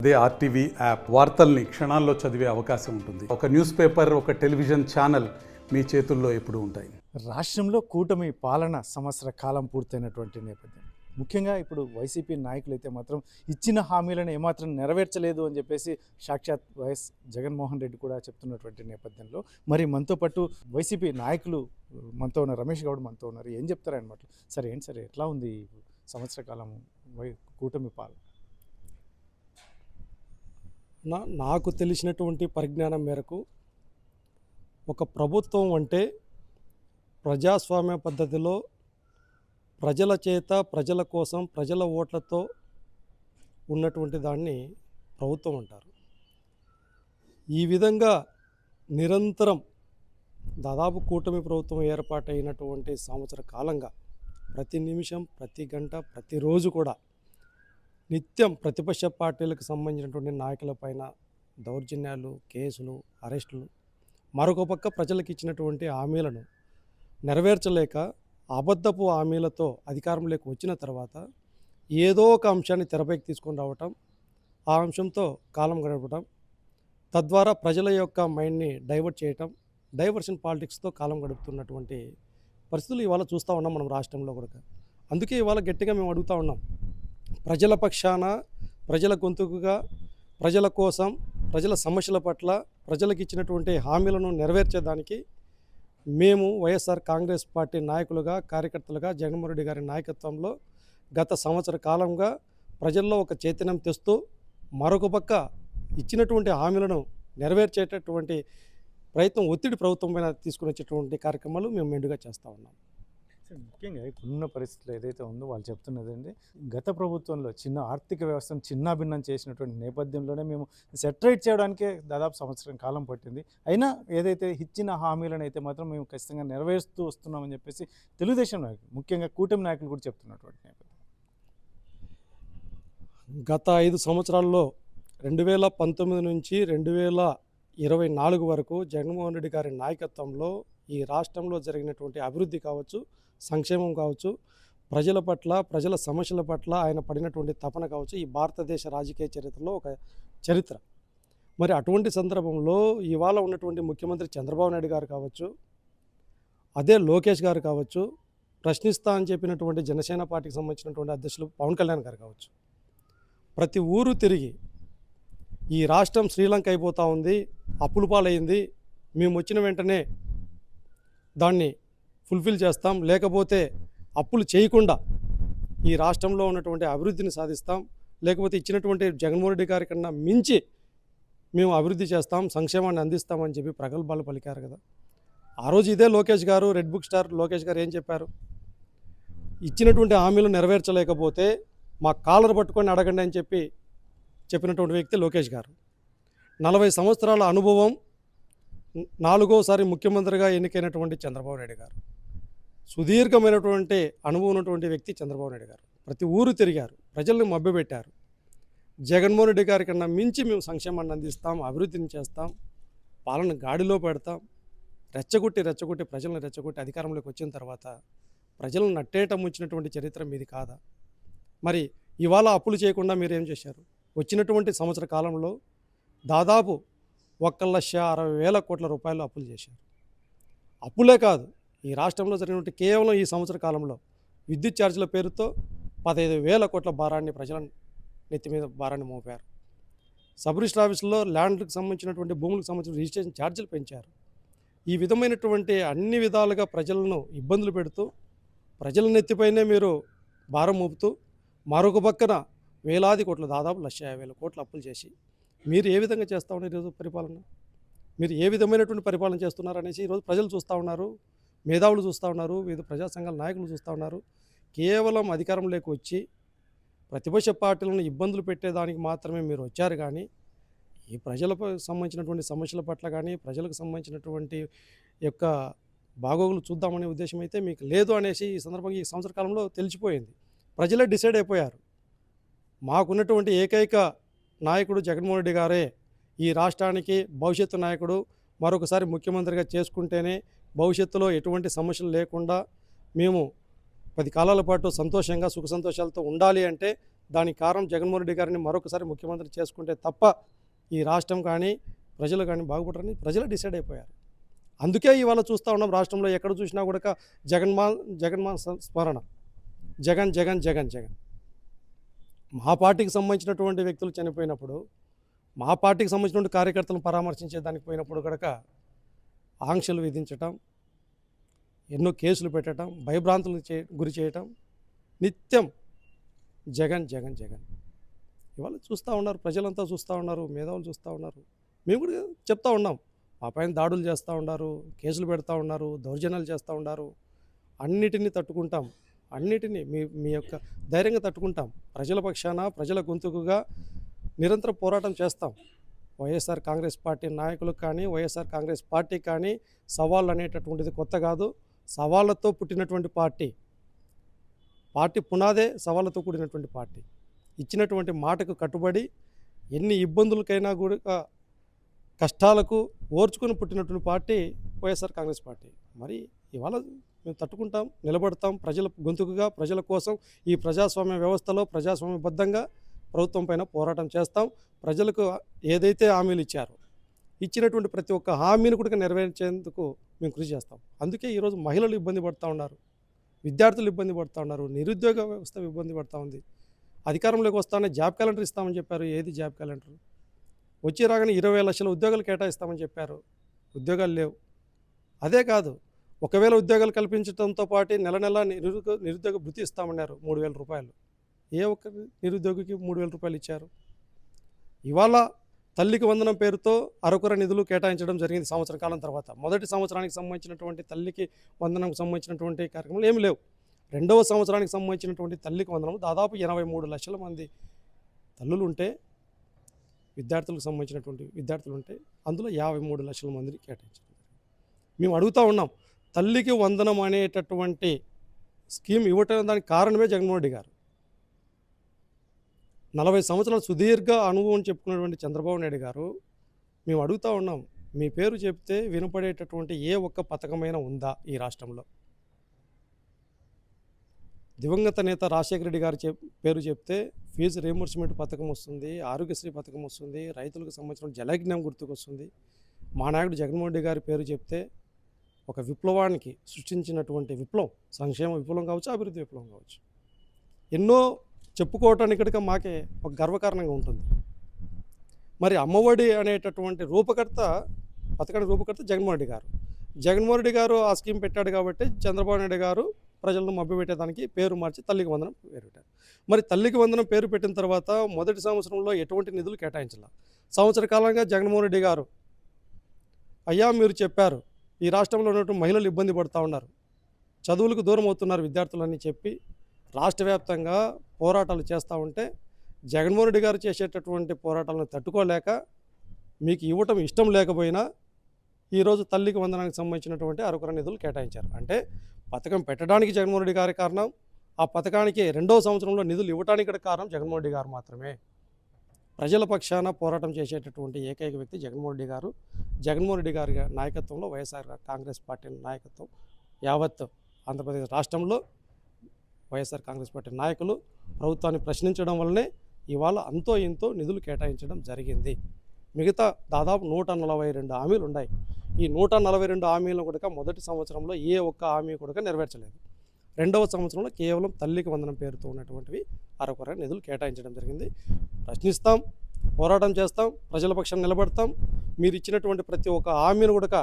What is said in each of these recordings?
అదే RTV app వార్తల్ని క్షణాల్లో చదివే అవకాశం ఉంటుంది. ఒక న్యూస్ పేపర్, ఒక టెలివిజన్ ఛానల్ మీ చేతుల్లో ఎప్పుడూ ఉంటాయి. రాష్ట్రంలో కూటమి పాలన సంవత్సర కాలం పూర్తయినటువంటి నేపథ్యం, ముఖ్యంగా ఇప్పుడు వైసీపీ నాయకులు అయితే మాత్రం ఇచ్చిన హామీలను ఏమాత్రం నెరవేర్చలేదు అని చెప్పేసి సాక్షాత్ వైఎస్ జగన్మోహన్ రెడ్డి కూడా చెప్తున్నటువంటి నేపథ్యంలో మరి మనతో పాటు వైసీపీ నాయకులు మనతో ఉన్నారు. రమేష్ గౌడ్ మనతో ఉన్నారు. ఏం చెప్తారనమాట? సరే ఏంటి సరే ఎట్లా ఉంది సంవత్సర కాలం కూటమి పాలన? నాకు తెలిసినటువంటి పరిజ్ఞానం మేరకు ఒక ప్రభుత్వం అంటే ప్రజాస్వామ్య పద్ధతిలో ప్రజల చేత, ప్రజల కోసం, ప్రజల ఓట్లతో ఉన్నటువంటి దాన్ని ప్రభుత్వం అంటారు. ఈ విధంగా నిరంతరం దాదాపు కూటమి ప్రభుత్వం ఏర్పాటైనటువంటి సంవత్సర కాలంగా ప్రతి నిమిషం, ప్రతి గంట, ప్రతిరోజు కూడా నిత్యం ప్రతిపక్ష పార్టీలకు సంబంధించినటువంటి నాయకులపైన దౌర్జన్యాలు, కేసులు, అరెస్టులు, మరొక పక్క ప్రజలకు ఇచ్చినటువంటి హామీలను నెరవేర్చలేక అబద్ధపు హామీలతో అధికారంలోకి వచ్చిన తర్వాత ఏదో ఒక అంశాన్ని తెరపైకి తీసుకొని రావటం, ఆ అంశంతో కాలం గడపడం, తద్వారా ప్రజల యొక్క మైండ్ని డైవర్ట్ చేయటం, డైవర్షన్ పాలిటిక్స్తో కాలం గడుపుతున్నటువంటి పరిస్థితులు ఇవాళ చూస్తూ ఉన్నాం మనం రాష్ట్రంలో కూడా. అందుకే ఇవాళ గట్టిగా మేము అడుగుతూ ఉన్నాం, ప్రజల పక్షాన, ప్రజల గొంతుకుగా, ప్రజల కోసం, ప్రజల సమస్యల పట్ల ప్రజలకు ఇచ్చినటువంటి హామీలను నెరవేర్చేదానికి మేము వైఎస్ఆర్ కాంగ్రెస్ పార్టీ నాయకులుగా, కార్యకర్తలుగా జగన్మోహన్ రెడ్డి గారి నాయకత్వంలో గత సంవత్సర కాలంగా ప్రజల్లో ఒక చైతన్యం తెస్తూ మరొక పక్క ఇచ్చినటువంటి హామీలను నెరవేర్చేటటువంటి ప్రయత్నం, ఒత్తిడి ప్రభుత్వం పైన తీసుకుని వచ్చేటువంటి కార్యక్రమాలు మేము మెండుగా చేస్తూ ఉన్నాం. ముఖ్యంగా ఇప్పుడున్న పరిస్థితులు ఏదైతే ఉందో వాళ్ళు చెప్తున్నది అండి, గత ప్రభుత్వంలో చిన్న ఆర్థిక వ్యవస్థను చిన్నాభిన్నం చేసినటువంటి నేపథ్యంలోనే మేము సెటరేట్ చేయడానికే దాదాపు సంవత్సరం కాలం పట్టింది. అయినా ఏదైతే ఇచ్చిన హామీలను అయితే మాత్రం మేము ఖచ్చితంగా నెరవేరుస్తూ వస్తున్నామని చెప్పేసి తెలుగుదేశం నాయకులు, ముఖ్యంగా కూటమి నాయకులు కూడా చెప్తున్నటువంటి నేపథ్యం. గత 5 సంవత్సరాల్లో 2019 నుంచి 2024 వరకు జగన్మోహన్ రెడ్డి గారి నాయకత్వంలో ఈ రాష్ట్రంలో జరిగినటువంటి అభివృద్ధి కావచ్చు, సంక్షేమం కావచ్చు, ప్రజల పట్ల, ప్రజల సమస్యల పట్ల ఆయన పడినటువంటి తపన కావచ్చు, ఈ భారతదేశ రాజకీయ చరిత్రలో ఒక చరిత్ర. మరి అటువంటి సందర్భంలో ఇవాళ ఉన్నటువంటి ముఖ్యమంత్రి చంద్రబాబు నాయుడు గారు కావచ్చు, అదే లోకేష్ గారు కావచ్చు, ప్రశ్నిస్తా అని చెప్పినటువంటి జనసేన పార్టీకి సంబంధించినటువంటి అధ్యక్షులు పవన్ కళ్యాణ్ గారు కావచ్చు, ప్రతి ఊరు తిరిగి ఈ రాష్ట్రం శ్రీలంక అయిపోతూ ఉంది, అప్పుల పాలైంది, మేము వచ్చిన వెంటనే దాన్ని ఫుల్ఫిల్ చేస్తాం, లేకపోతే అప్పులు చేయకుండా ఈ రాష్ట్రంలో ఉన్నటువంటి అభివృద్ధిని సాధిస్తాం, లేకపోతే ఇచ్చినటువంటి జగన్మోహన్ రెడ్డి గారి కన్నా మించి మేము అభివృద్ధి చేస్తాం, సంక్షేమాన్ని అందిస్తామని చెప్పి ప్రగల్భాలు పలికారు కదా. ఆ రోజు ఇదే లోకేష్ గారు, రెడ్ బుక్ స్టార్ లోకేష్ గారు ఏం చెప్పారు? ఇచ్చినటువంటి హామీలు నెరవేర్చలేకపోతే మా కాలర్ పట్టుకొని అడగండి అని చెప్పినటువంటి వ్యక్తి లోకేష్ గారు. 40 సంవత్సరాల అనుభవం, 4వసారి ముఖ్యమంత్రిగా ఎన్నికైనటువంటి చంద్రబాబు నాయుడు గారు, సుదీర్ఘమైనటువంటి అనుభవం ఉన్నటువంటి వ్యక్తి చంద్రబాబు నాయుడు గారు. ప్రతి ఊరు తిరిగారు, ప్రజల్ని మభ్యపెట్టారు. జగన్మోహన్ రెడ్డి గారి కన్నా మించి మేము సంక్షేమాన్ని అందిస్తాం, అభివృద్ధిని చేస్తాం, పాలన గాడిలో పెడతాం, రెచ్చగొట్టి ప్రజలను రెచ్చగొట్టి అధికారంలోకి వచ్చిన తర్వాత ప్రజలను నట్టేయటం వచ్చినటువంటి చరిత్ర మీది కాదా? మరి ఇవాళ అప్పులు చేయకుండా మీరు ఏం చేశారు? వచ్చినటువంటి సంవత్సర కాలంలో దాదాపు 1,60,000 కోట్ల రూపాయలు అప్పులు చేశారు. అప్పులే కాదు, ఈ రాష్ట్రంలో జరిగినటువంటి కేవలం ఈ సంవత్సర కాలంలో విద్యుత్ ఛార్జీల పేరుతో 15,000 కోట్ల భారాన్ని, ప్రజల నెత్తి మీద భారాన్ని మోపారు. సబ్ రిజిస్టర్ ఆఫీసులో ల్యాండ్కి సంబంధించినటువంటి భూములకు సంబంధించిన రిజిస్ట్రేషన్ ఛార్జీలు పెంచారు. ఈ విధమైనటువంటి అన్ని విధాలుగా ప్రజలను ఇబ్బందులు పెడుతూ, ప్రజల నెత్తిపైనే మీరు భారం మోపుతూ, మరొక పక్కన వేలాది కోట్లు, దాదాపు 1,50,000 కోట్ల అప్పులు చేసి మీరు ఏ విధంగా చేస్తూ ఉన్నారు? ఈరోజు పరిపాలన మీరు ఏ విధమైనటువంటి పరిపాలన చేస్తున్నారు అనేసి ఈరోజు ప్రజలు చూస్తూ ఉన్నారు, మేధావులు చూస్తూ ఉన్నారు, వివిధ ప్రజా సంఘాల నాయకులు చూస్తూ ఉన్నారు. కేవలం అధికారంలోకి వచ్చి ప్రతిపక్ష పార్టీలను ఇబ్బందులు పెట్టేదానికి మాత్రమే మీరు వచ్చారు, కానీ ఈ ప్రజలకు సంబంధించినటువంటి సమస్యల పట్ల కానీ, ప్రజలకు సంబంధించినటువంటి యొక్క బాగోగులు చూద్దామనే ఉద్దేశం అయితే మీకు లేదు అనేసి ఈ సందర్భంగా ఈ సంవత్సర కాలంలో తెలిసిపోయింది. ప్రజలే డిసైడ్ అయిపోయారు. మాకున్నటువంటి ఏకైక నాయకుడు జగన్మోహన్ రెడ్డి గారే ఈ రాష్ట్రానికి భవిష్యత్తు నాయకుడు, మరొకసారి ముఖ్యమంత్రిగా చేసుకుంటేనే భవిష్యత్తులో ఎటువంటి సమస్యలు లేకుండా మేము 10 కాలాల పాటు సంతోషంగా సుఖ సంతోషాలతో ఉండాలి అంటే దానికి కారణం జగన్మోహన్ రెడ్డి గారిని మరొకసారి ముఖ్యమంత్రి చేసుకుంటే తప్ప ఈ రాష్ట్రం కానీ ప్రజలు కానీ బాగుపడరని ప్రజలు డిసైడ్ అయిపోయారు. అందుకే ఇవాళ చూస్తూ ఉన్నాం, రాష్ట్రంలో ఎక్కడ చూసినా కూడా జగన్మాన్ స్మరణ, జగన్ జగన్ జగన్ జగన్. మా పార్టీకి సంబంధించినటువంటి వ్యక్తులు చనిపోయినప్పుడు, మా పార్టీకి సంబంధించినటువంటి కార్యకర్తలను పరామర్శించే దానికి పోయినప్పుడు కనుక ఆంక్షలు విధించటం, ఎన్నో కేసులు పెట్టడం, భయభ్రాంతులు గురి చేయటం, నిత్యం జగన్ జగన్ జగన్. ఇవాళ చూస్తూ ఉన్నారు, ప్రజలంతా చూస్తూ ఉన్నారు, మేధావులు చూస్తూ ఉన్నారు. మేము కూడా చెప్తా ఉన్నాం, మా పైన దాడులు చేస్తూ ఉన్నారు, కేసులు పెడతా ఉన్నారు, దౌర్జన్యాలు చేస్తూ ఉన్నారు. అన్నిటినీ తట్టుకుంటాం, అన్నిటినీ మీ యొక్క ధైర్యంగా తట్టుకుంటాం. ప్రజల పక్షాన, ప్రజల గొంతుకుగా నిరంతరం పోరాటం చేస్తాం. వైఎస్ఆర్ కాంగ్రెస్ పార్టీ నాయకులకు కానీ, వైఎస్ఆర్ కాంగ్రెస్ పార్టీ కానీ సవాళ్ళు అనేటటువంటిది కొత్త కాదు. సవాళ్ళతో పుట్టినటువంటి పార్టీ పునాదే సవాళ్ళతో కూడినటువంటి పార్టీ. ఇచ్చినటువంటి మాటకు కట్టుబడి ఎన్ని ఇబ్బందులకైనా కూడా కష్టాలకు ఓర్చుకొని పుట్టినటువంటి పార్టీ వైఎస్ఆర్ కాంగ్రెస్ పార్టీ. మరి ఇవాళ మేము తట్టుకుంటాం, నిలబడతాం, ప్రజల గొంతుకుగా, ప్రజల కోసం ఈ ప్రజాస్వామ్య వ్యవస్థలో ప్రజాస్వామ్యబద్ధంగా ప్రభుత్వం పైన పోరాటం చేస్తాం. ప్రజలకు ఏదైతే హామీలు ఇచ్చినటువంటి ప్రతి ఒక్క హామీని కూడా నెరవేర్చేందుకు మేము కృషి చేస్తాం. అందుకే ఈరోజు మహిళలు ఇబ్బంది పడుతూ ఉన్నారు, విద్యార్థులు ఇబ్బంది పడుతూ ఉన్నారు, నిరుద్యోగ వ్యవస్థ ఇబ్బంది పడుతూ ఉంది. అధికారంలోకి వస్తానే జాబ్ క్యాలెండర్ ఇస్తామని చెప్పారు. ఏది జాబ్ క్యాలెండర్? వచ్చి రాగానే 20 లక్షల ఉద్యోగాలు కేటాయిస్తామని చెప్పారు. ఉద్యోగాలు లేవు. అదే కాదు, ఒకవేళ ఉద్యోగాలు కల్పించడంతో పాటు నెల నెల నిరుద్యోగ భృతి ఇస్తామన్నారు, 3,000 రూపాయలు. ఏ ఒక్క నిరుద్యోగికి 3,000 రూపాయలు ఇచ్చారు? ఇవాళ తల్లికి వందనం పేరుతో అరకొర నిధులు కేటాయించడం జరిగింది సంవత్సర కాలం తర్వాత. మొదటి సంవత్సరానికి సంబంధించినటువంటి తల్లికి వందనంకు సంబంధించినటువంటి కార్యక్రమాలు ఏమి లేవు. రెండవ సంవత్సరానికి సంబంధించినటువంటి తల్లికి వందనం దాదాపు 83 లక్షల మంది తల్లులు ఉంటే, విద్యార్థులకు సంబంధించినటువంటి విద్యార్థులు ఉంటే అందులో 53 లక్షల మందిని కేటాయించారు. మేము అడుగుతూ ఉన్నాం, తల్లికి వందనం అనేటటువంటి స్కీమ్ ఇవ్వటం దానికి కారణమే జగన్మోహన్ రెడ్డి గారు. 40 సంవత్సరాల సుదీర్ఘ అనుభవం చెప్పుకున్నటువంటి చంద్రబాబు నాయుడు గారు, మేము అడుగుతూ ఉన్నాం, మీ పేరు చెప్తే వినపడేటటువంటి ఏ ఒక్క పథకమైనా ఉందా ఈ రాష్ట్రంలో? దివంగత నేత రాజశేఖర రెడ్డి గారి పేరు చెప్తే ఫీజు రీయింబర్స్మెంట్ పథకం వస్తుంది, ఆరోగ్యశ్రీ పథకం వస్తుంది, రైతులకు సంబంధించిన జలయజ్ఞం గుర్తుకొస్తుంది. మా నాయకుడు జగన్మోహన్ రెడ్డి గారి పేరు చెప్తే ఒక విప్లవానికి సృష్టించినటువంటి విప్లవం, సంక్షేమ విప్లవం కావచ్చు, అభివృద్ధి విప్లవం కావచ్చు, ఎన్నో చెప్పుకోవటానికి మాకే ఒక గర్వకారణంగా ఉంటుంది. మరి అమ్మఒడి అనేటటువంటి పథకానికి రూపకర్త జగన్మోహన్ రెడ్డి గారు. జగన్మోహన్ రెడ్డి గారు ఆ స్కీమ్ పెట్టాడు కాబట్టి చంద్రబాబు నాయుడు గారు ప్రజలను మభ్యపెట్టేదానికి పేరు మార్చి తల్లికి వందనం పేరు పెట్టారు. మరి తల్లికి వందనం పేరు పెట్టిన తర్వాత మొదటి సంవత్సరంలో ఎటువంటి నిధులు కేటాయించాల. సంవత్సర కాలంగా జగన్మోహన్ రెడ్డి గారు, అయ్యా మీరు చెప్పారు ఈ రాష్ట్రంలో ఉన్నటువంటి మహిళలు ఇబ్బంది పడుతూ ఉన్నారు, చదువులకు దూరం అవుతున్నారు విద్యార్థులని చెప్పి రాష్ట్ర వ్యాప్తంగా పోరాటాలు చేస్తూ ఉంటే, జగన్మోహన్ రెడ్డి గారు చేసేటటువంటి పోరాటాలను తట్టుకోలేక మీకు ఇవ్వటం ఇష్టం లేకపోయినా ఈరోజు తల్లికి వందనానికి సంబంధించినటువంటి అరకొర నిధులు కేటాయించారు. అంటే పథకం పెట్టడానికి జగన్మోహన్ రెడ్డి గారి కారణం, ఆ పథకానికి రెండవ సంవత్సరంలో నిధులు ఇవ్వడానికి కారణం జగన్మోహన్ రెడ్డి గారు మాత్రమే. ప్రజల పక్షాన పోరాటం చేసేటటువంటి ఏకైక వ్యక్తి జగన్మోహన్ రెడ్డి గారు. జగన్మోహన్ రెడ్డి గారి నాయకత్వంలో వైఎస్ఆర్ కాంగ్రెస్ పార్టీ నాయకత్వం యావత్ ఆంధ్రప్రదేశ్ రాష్ట్రంలో వైఎస్ఆర్ కాంగ్రెస్ పార్టీ నాయకులు ప్రభుత్వాన్ని ప్రశ్నించడం వల్లనే ఇవాళ అంతో ఇంతో నిధులు కేటాయించడం జరిగింది. మిగతా దాదాపు 142 హామీలు ఉన్నాయి. ఈ 142 హామీలను కూడా మొదటి సంవత్సరంలో ఏ ఒక్క హామీ కూడా నెరవేర్చలేదు. రెండవ సంవత్సరంలో కేవలం తల్లికి వందనం పేరుతో ఉన్నటువంటివి అరకొర నిధులు కేటాయించడం జరిగింది. ప్రశ్నిస్తాం, పోరాటం చేస్తాం, ప్రజల పక్షాన నిలబడతాం. మీరు ఇచ్చినటువంటి ప్రతి ఒక్క హామీని కూడా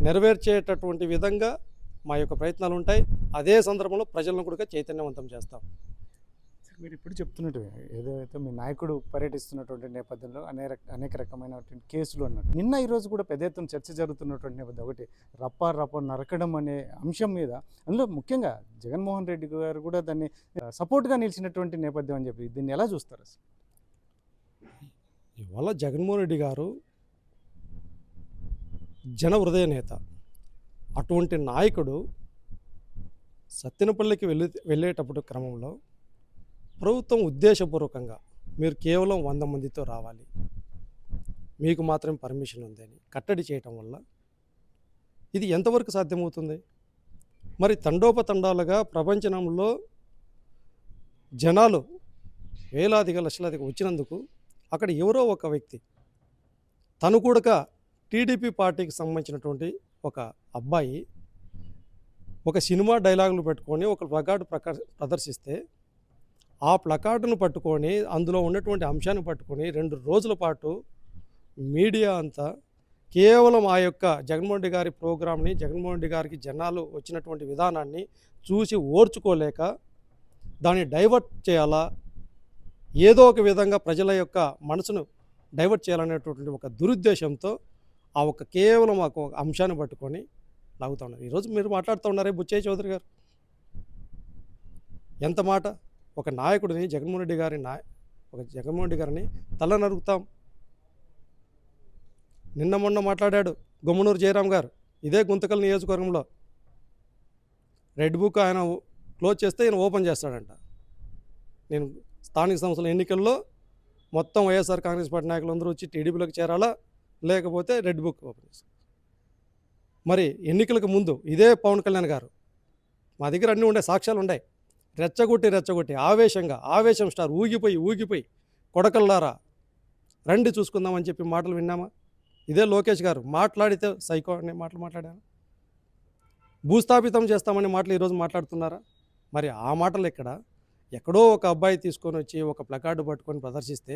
నెరవేర్చేటటువంటి విధంగా మా యొక్క ప్రయత్నాలు ఉంటాయి. అదే సందర్భంలో ప్రజలను కూడా చైతన్యవంతం చేస్తాం. మీరు ఇప్పుడు చెప్తున్నట్టు ఏదైతే మీ నాయకుడు పర్యటిస్తున్నటువంటి నేపథ్యంలో అనేక రకమైనటువంటి కేసులు అన్నట్టు నిన్న ఈరోజు కూడా పెద్ద ఎత్తున చర్చ జరుగుతున్నటువంటి నేపథ్యం ఒకటి రప్ప నరకడం అనే అంశం మీద, అందులో ముఖ్యంగా జగన్మోహన్ రెడ్డి గారు కూడా దాన్ని సపోర్ట్గా నిలిచినటువంటి నేపథ్యం అని చెప్పి దీన్ని ఎలా చూస్తారు అసలు? ఇవాళ జగన్మోహన్ రెడ్డి గారు జన హృదయ నేత. అటువంటి నాయకుడు సత్తెనపల్లికి వెళ్ళేటప్పుడు క్రమంలో ప్రభుత్వం ఉద్దేశపూర్వకంగా మీరు కేవలం 100 మందితో రావాలి, మీకు మాత్రం పర్మిషన్ ఉందని కట్టడి చేయటం వల్ల ఇది ఎంతవరకు సాధ్యమవుతుంది? మరి తండోపతండాలుగా ప్రపంచంలో జనాలు వేలాదిగా లక్షలాదిగా వచ్చినందుకు అక్కడ ఎవరో ఒక వ్యక్తి తను కూడా టీడీపీ పార్టీకి సంబంధించినటువంటి ఒక అబ్బాయి ఒక సినిమా డైలాగులు పెట్టుకొని ఒక ప్లకార్డు ప్రదర్శిస్తే ఆ ప్లకార్డును పట్టుకొని అందులో ఉన్నటువంటి అంశాన్ని పట్టుకొని 2 రోజుల పాటు మీడియా అంతా కేవలం ఆ యొక్క జగన్మోహన్ రెడ్డి గారి ప్రోగ్రామ్ని, జగన్మోహన్ రెడ్డి గారికి జనాలు వచ్చినటువంటి విధానాన్ని చూసి ఓర్చుకోలేక దాన్ని డైవర్ట్ చేయాలా, ఏదో ఒక విధంగా ప్రజల యొక్క మనసును డైవర్ట్ చేయాలనేటువంటి ఒక దురుద్దేశంతో ఆ ఒక కేవలం ఒక అంశాన్ని పట్టుకొని లాగుతూ ఉన్నారు. ఈరోజు మీరు మాట్లాడుతూ ఉన్నారే బుచ్చయ్య చౌదరి గారు, ఎంత మాట, ఒక నాయకుడిని జగన్మోహన్ రెడ్డి గారిని తల నరుకుతాం. నిన్న మొన్న మాట్లాడాడు గుమ్మనూరు జయరాం గారు ఇదే గుంతకల్ నియోజకవర్గంలో. రెడ్ బుక్ ఆయన క్లోజ్ చేస్తే ఈయన ఓపెన్ చేస్తాడంట. నేను స్థానిక సంస్థల ఎన్నికల్లో మొత్తం వైఎస్ఆర్ కాంగ్రెస్ పార్టీ నాయకులందరూ వచ్చి టీడీపీలోకి చేరాలా, లేకపోతే రెడ్ బుక్ ఓపెన్ చేస్తారు. మరి ఎన్నికలకు ముందు ఇదే పవన్ కళ్యాణ్ గారు, మా దగ్గర అన్నీ ఉండే సాక్ష్యాలు ఉన్నాయి, రెచ్చగొట్టి ఆవేశం స్టార్ ఊగిపోయి కొడకల్లారా రండి చూసుకుందామని చెప్పి మాటలు విన్నామా? ఇదే లోకేష్ గారు మాట్లాడితే సైకో అనే మాటలు మాట్లాడారు. భూస్థాపితం చేస్తామనే మాటలు ఈరోజు మాట్లాడుతున్నారా? మరి ఆ మాటలు ఎక్కడో ఒక అబ్బాయి తీసుకొని వచ్చి ఒక ప్లకార్డు పట్టుకొని ప్రదర్శిస్తే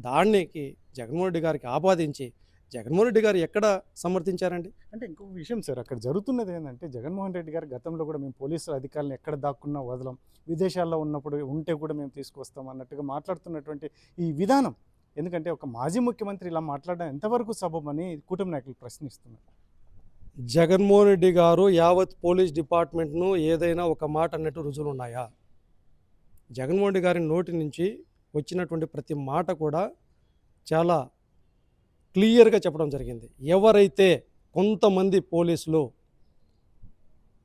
దానికి జగన్మోహన్ రెడ్డి గారికి ఆపాదించి జగన్మోహన్ రెడ్డి గారు ఎక్కడ సమర్థించారండి? అంటే ఇంకొక విషయం సార్, అక్కడ జరుగుతున్నది ఏంటంటే జగన్మోహన్ రెడ్డి గారు గతంలో కూడా మేము పోలీసుల అధికారులను ఎక్కడ దాక్కున్నా వదలం, విదేశాల్లో ఉన్నప్పుడు ఉంటే కూడా మేము తీసుకొస్తాం అన్నట్టుగా మాట్లాడుతున్నటువంటి ఈ విధానం, ఎందుకంటే ఒక మాజీ ముఖ్యమంత్రి ఇలా మాట్లాడడం ఎంతవరకు సబబని కూటమి నాయకులు ప్రశ్నిస్తున్నారు. జగన్మోహన్ రెడ్డి గారు యావత్ పోలీస్ డిపార్ట్మెంట్ను ఏదైనా ఒక మాట అన్నట్టు రుజువులు ఉన్నాయా? జగన్మోహన్ రెడ్డి గారి నోటి నుంచి వచ్చినటువంటి ప్రతి మాట కూడా చాలా క్లియర్గా చెప్పడం జరిగింది. ఎవరైతే కొంతమంది పోలీసులు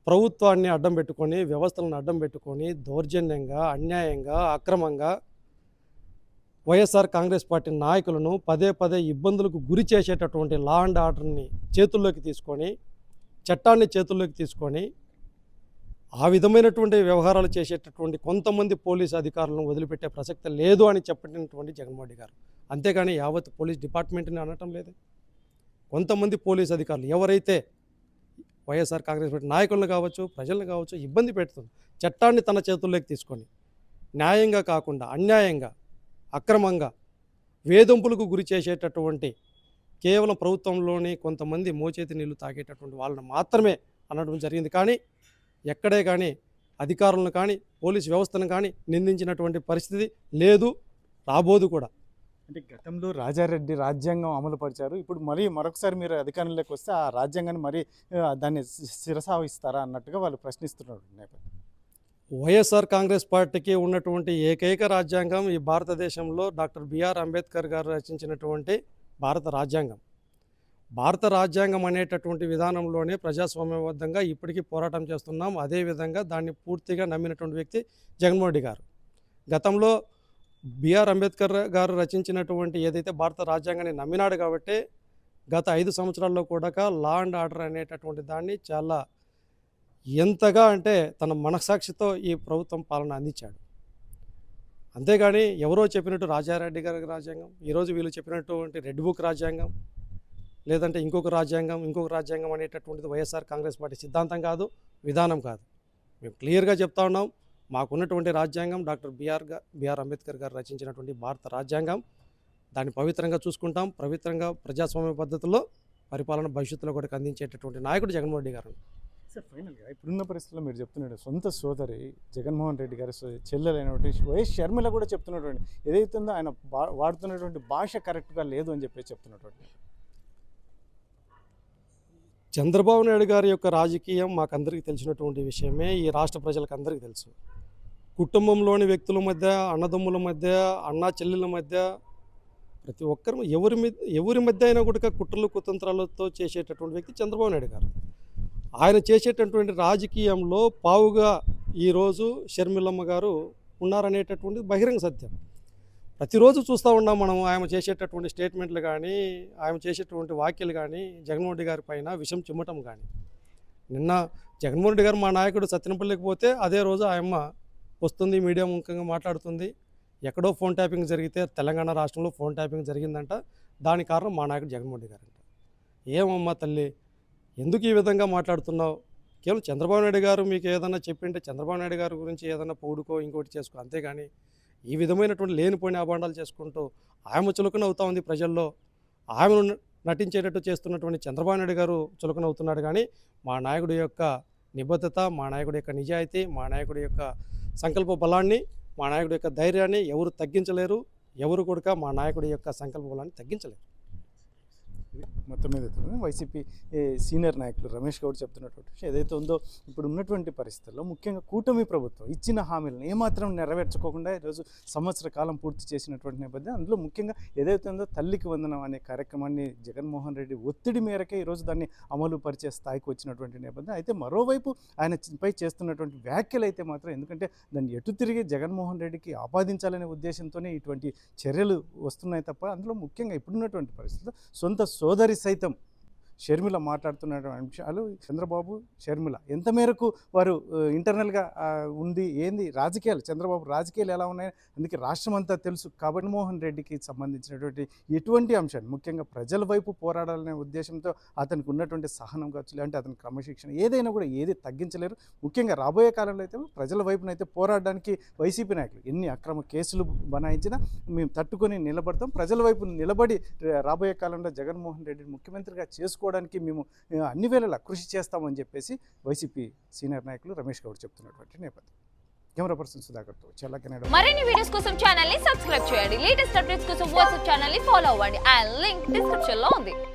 ప్రభుత్వాన్ని అడ్డం పెట్టుకొని, వ్యవస్థలను అడ్డం పెట్టుకొని దౌర్జన్యంగా, అన్యాయంగా, అక్రమంగా వైఎస్ఆర్ కాంగ్రెస్ పార్టీ నాయకులను పదే ఇబ్బందులకు గురి చేసేటటువంటి లా అండ్ ఆర్డర్ని చేతుల్లోకి తీసుకొని, చట్టాన్ని చేతుల్లోకి తీసుకొని ఆ విధమైనటువంటి వ్యవహారాలు చేసేటటువంటి కొంతమంది పోలీసు అధికారులను వదిలిపెట్టే ప్రసక్తి లేదు అని చెప్పినటువంటి జగన్మోహన్ రెడ్డి గారు. అంతేగాని యావత్ పోలీస్ డిపార్ట్మెంట్ని అనటం లేదు. కొంతమంది పోలీసు అధికారులు ఎవరైతే వైఎస్ఆర్ కాంగ్రెస్ పార్టీ నాయకులను కావచ్చు, ప్రజలను కావచ్చు ఇబ్బంది పెడుతుంది, చట్టాన్ని తన చేతుల్లోకి తీసుకొని న్యాయంగా కాకుండా అన్యాయంగా, అక్రమంగా వేధింపులకు గురి చేసేటటువంటి కేవలం ప్రభుత్వంలోని కొంతమంది మోచేతి నీళ్లు తాగేటటువంటి వాళ్ళని మాత్రమే అనడం జరిగింది. కానీ ఎక్కడే కానీ అధికారులను కానీ పోలీసు వ్యవస్థను కానీ నిందించినటువంటి పరిస్థితి లేదు, రాబోదు కూడా. అంటే గతంలో రాజారెడ్డి రాజ్యాంగం అమలు పరిచారు, ఇప్పుడు మరొకసారి మీరు అధికారంలోకి వస్తే ఆ రాజ్యాంగాన్ని దాన్ని శిరసావహిస్తారా అన్నట్టుగా వాళ్ళు ప్రశ్నిస్తున్నారు. వైఎస్ఆర్ కాంగ్రెస్ పార్టీకి ఉన్నటువంటి ఏకైక రాజ్యాంగం ఈ భారతదేశంలో డాక్టర్ బిఆర్ అంబేద్కర్ గారు రచించినటువంటి భారత రాజ్యాంగం. భారత రాజ్యాంగం అనేటటువంటి విధానంలోనే ప్రజాస్వామ్యబద్ధంగా ఇప్పటికీ పోరాటం చేస్తున్నాం. అదేవిధంగా దాన్ని పూర్తిగా నమ్మినటువంటి వ్యక్తి జగన్మోహన్ రెడ్డి గారు. గతంలో బిఆర్ అంబేద్కర్ గారు రచించినటువంటి ఏదైతే భారత రాజ్యాంగాన్ని నమ్మినాడు కాబట్టి గత 5 సంవత్సరాల్లో కూడా లా అండ్ ఆర్డర్ అనేటటువంటి దాన్ని చాలా ఎంతగా అంటే తన మనస్సాక్షితో ఈ ప్రభుత్వం పాలన అందించాడు. అంతేగాని ఎవరో చెప్పినట్టు రాజారెడ్డి గారి రాజ్యాంగం, ఈరోజు వీళ్ళు చెప్పినటువంటి రెడ్ బుక్ రాజ్యాంగం, లేదంటే ఇంకొక రాజ్యాంగం అనేటటువంటిది వైఎస్ఆర్ కాంగ్రెస్ పార్టీ సిద్ధాంతం కాదు, విధానం కాదు. మేము క్లియర్గా చెప్తా ఉన్నాం, మాకున్నటువంటి రాజ్యాంగం డాక్టర్ బిఆర్ అంబేద్కర్ గారు రచించినటువంటి భారత రాజ్యాంగం. దాన్ని పవిత్రంగా చూసుకుంటాం, పవిత్రంగా ప్రజాస్వామ్య పద్ధతిలో పరిపాలన భవిష్యత్తులో కూడా అందించేటటువంటి నాయకుడు జగన్మోహన్ రెడ్డి గారు. సార్ ఫైనల్గా ఇప్పుడున్న పరిస్థితుల్లో మీరు చెప్తున్నాడు సొంత సోదరి జగన్మోహన్ రెడ్డి గారి చెల్లెలైనటువంటి వైఎస్ షర్మిల కూడా చెప్తున్నటువంటి ఏదైతే ఉందో ఆయన వాడుతున్నటువంటి భాష కరెక్ట్గా లేదు అని చెప్పి చెప్తున్నటువంటి చంద్రబాబు నాయుడు గారి యొక్క రాజకీయం మాకందరికీ తెలిసినటువంటి విషయమే, ఈ రాష్ట్ర ప్రజలకు అందరికీ తెలుసు. కుటుంబంలోని వ్యక్తుల మధ్య, అన్నదమ్ముల మధ్య, అన్నా చెల్లెల మధ్య, ప్రతి ఒక్కరు ఎవరి మధ్య అయినా కూడా కుట్రలు కుతంత్రాలతో చేసేటటువంటి వ్యక్తి చంద్రబాబు నాయుడు గారు. ఆయన చేసేటటువంటి రాజకీయంలో పావుగా ఈరోజు షర్మిలమ్మ గారు ఉన్నారనేటటువంటిది బహిరంగ సత్యం. ప్రతిరోజు చూస్తూ ఉన్నాం మనం ఆయన చేసేటటువంటి స్టేట్మెంట్లు కానీ, ఆయన చేసేటువంటి వ్యాఖ్యలు కానీ, జగన్మోహన్ రెడ్డి గారి పైన విషం చిమ్మటం కానీ. నిన్న జగన్మోహన్ రెడ్డి గారు మా నాయకుడు సత్యనపల్లికి పోతే అదే రోజు ఆయమ్మ వస్తుంది, మీడియా ముఖంగా మాట్లాడుతుంది, ఎక్కడో ఫోన్ ట్యాపింగ్ జరిగితే తెలంగాణ రాష్ట్రంలో ఫోన్ ట్యాపింగ్ జరిగిందంట. దానికి కారణం మా నాయకుడు జగన్మోహన్ రెడ్డి గారంట. ఏమమ్మా తల్లి, ఎందుకు ఈ విధంగా మాట్లాడుతున్నావు? కేవలం చంద్రబాబు నాయుడు గారు మీకు ఏదైనా చెప్పింటే చంద్రబాబు నాయుడు గారి గురించి ఏదైనా పొగుడుకో ఇంకోటి చేసుకో, అంతేగాని ఈ విధమైనటువంటి లేనిపోయిన అభాండాలు చేసుకుంటూ ఆమె చులకన అవుతా ఉంది ప్రజల్లో. ఆమెను నటించేటట్టు చేస్తున్నటువంటి చంద్రబాబు నాయుడు గారు చులకన అవుతున్నాడు. కానీ మా నాయకుడి యొక్క నిబద్ధత, మా నాయకుడి యొక్క నిజాయితీ, మా నాయకుడి యొక్క సంకల్ప బలాన్ని, మా నాయకుడి యొక్క ధైర్యాన్ని ఎవరు తగ్గించలేరు. ఎవరు కూడా మా నాయకుడి యొక్క సంకల్ప బలాన్ని తగ్గించలేరు. మొత్తం మీద వైసీపీ సీనియర్ నాయకులు రమేష్ గౌడ్ చెప్తున్నటువంటి విషయం ఏదైతే ఉందో, ఇప్పుడు ఉన్నటువంటి పరిస్థితుల్లో ముఖ్యంగా కూటమి ప్రభుత్వం ఇచ్చిన హామీలను ఏమాత్రం నెరవేర్చుకోకుండా ఈరోజు సంవత్సర కాలం పూర్తి చేసినటువంటి నేపథ్యం, అందులో ముఖ్యంగా ఏదైతే ఉందో తల్లికి వందనం అనే కార్యక్రమాన్ని జగన్మోహన్ రెడ్డి ఒత్తిడి మేరకే ఈరోజు దాన్ని అమలు పరిచే స్థాయికి వచ్చినటువంటి నేపథ్యం. అయితే మరోవైపు ఆయనపై చేస్తున్నటువంటి వ్యాఖ్యలు అయితే మాత్రం, ఎందుకంటే దాన్ని ఎటు తిరిగి జగన్మోహన్ రెడ్డికి ఆపాదించాలనే ఉద్దేశంతోనే ఇటువంటి చర్యలు వస్తున్నాయి తప్ప, అందులో ముఖ్యంగా ఇప్పుడున్నటువంటి పరిస్థితుల్లో సొంత సోదరి సైతం షర్మిల మాట్లాడుతున్నటువంటి అంశాలు, చంద్రబాబు షర్మిల ఎంత మేరకు వారు ఇంటర్నల్గా ఉంది, ఏంది రాజకీయాలు, చంద్రబాబు రాజకీయాలు ఎలా ఉన్నాయి, అందుకే రాష్ట్రం అంతా తెలుసు. కాబట్టి మోహన్ రెడ్డికి సంబంధించినటువంటి ఎటువంటి అంశాలు ముఖ్యంగా ప్రజల వైపు పోరాడాలనే ఉద్దేశంతో అతనికి ఉన్నటువంటి సహనం కావచ్చు, లేదంటే అతని క్రమశిక్షణ ఏదైనా కూడా ఏది తగ్గించలేరు. ముఖ్యంగా రాబోయే కాలంలో అయితే ప్రజల వైపునైతే పోరాడడానికి వైసీపీ నాయకులు ఎన్ని అక్రమ కేసులు బనాయించినా మేము తట్టుకొని నిలబడతాం, ప్రజల వైపు నిలబడి రాబోయే కాలంలో జగన్మోహన్ రెడ్డిని ముఖ్యమంత్రిగా చేసుకోవడానికి మేము అన్ని వేళలా కృషి చేస్తామని చెప్పేసి వైసీపీ సీనియర్ నాయకులు రమేష్ గౌడ్ చెప్తున్నటువంటి నేపథ్యం. కెమెరా పర్సన్ సుధాకర్తో చెల్లకెనాడు. మరిన్ని వీడియోస్ కోసం ఛానల్ ని సబ్స్క్రైబ్ చేయండి. లేటెస్ట్ అప్డేట్స్ కోసం వాట్సాప్ ఛానల్ ని ఫాలో అవ్వండి. ఆ లింక్ డిస్క్రిప్షన్ లో ఉంది.